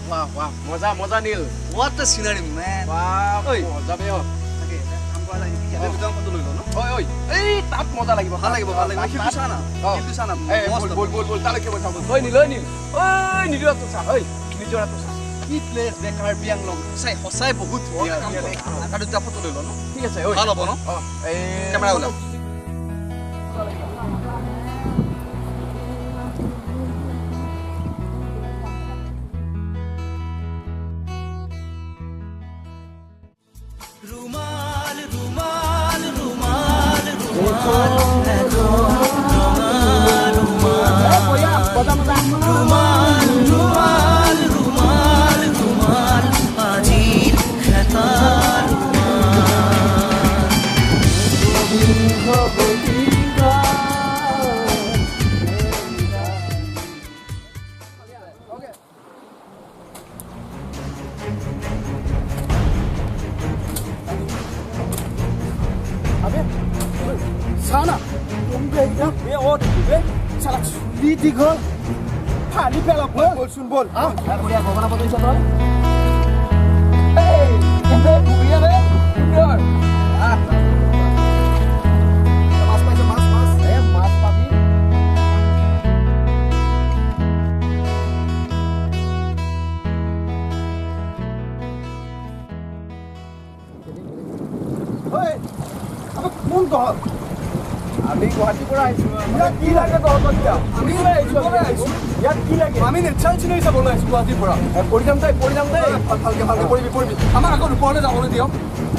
Wow, wow. Moza Neil. What a scenery, man. Wow. Moza be ho. Okay, I'm going to get the dump on the logo, no? Oi. Ei, tap moza lagibo. Hala ke baba, like you sana. You sana. Hey, bol. Tala ke bata bol. Oi, Neil. Oi, Neil to sa. Oi, Neil to sa. He plays the Caribbean long. Say, Hosai बहुत हुआ काम कर। अगर जब photo ले लो ना। ठीक है सही। oi. Halo bono. Kamera ulah. Sana, ये और साला ली दिखो पानी पेला बोल सुन बोल हाँ बढ़िया गोबरा बदल चलो ये बढ़िया रे यार हाँ मास पापी ओए अब कौन कहा আমি গুৱাহাটী পৰা আহিছো ইয়াত কি লাগে তহঁতক দিয়া আমি আহিছো ইয়াত কি লাগে আমি নেচাৰেল চিনাৰী চাবলৈ আহিছো গুৱাহাটীৰ পৰা পৰি যাম দে ভালকে পৰিবি আমাক আকৌ ওপৰলৈ যাবলৈ দিয়ক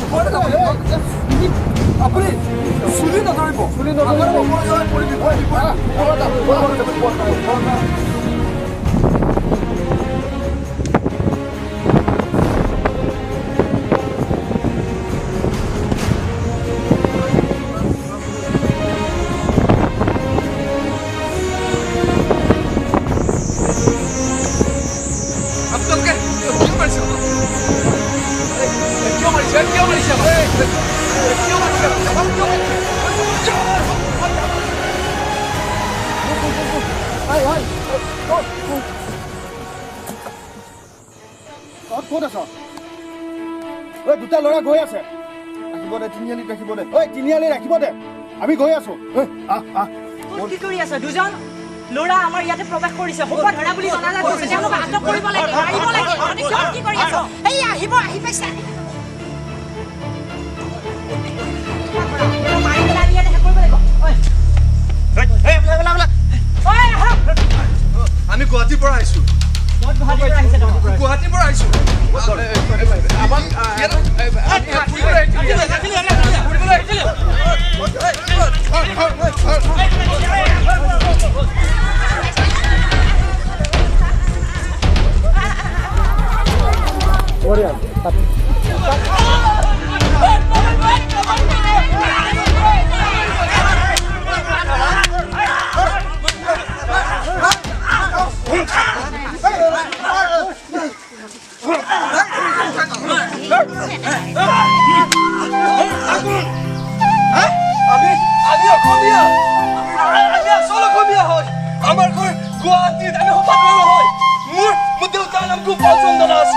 ওপৰলৈ যাব আপুনি চুলি নধৰিব পৰিবি ক'ত আছ ঐ দুটা ল'ৰা গৈ আছে ৰাখিব দে তিনিআলিত ৰাখিব দে ঐ তিনিআলি ৰাখিব দে আমি গৈ আছো কি কৰি আছে দুজন ল'ৰা আমাৰ ইয়াতে প্ৰৱেশ কৰিছে হোপা ধৰা বুলি জনালা কৈছে তেওঁলোক আটক কৰিব লাগে মাৰিব লাগে মানে কি কৰি আছ এই আহি পাইছে আমি গুৱাহাটীৰ পৰা আহিছো গুৱাহাটীৰ পৰা আহিছো আমাৰ ঘৰ গুয়াহাটি আমি হঠাৎ হয় মোৰ দেউতাৰ নাম গোপাল চন্দ্ৰ দাস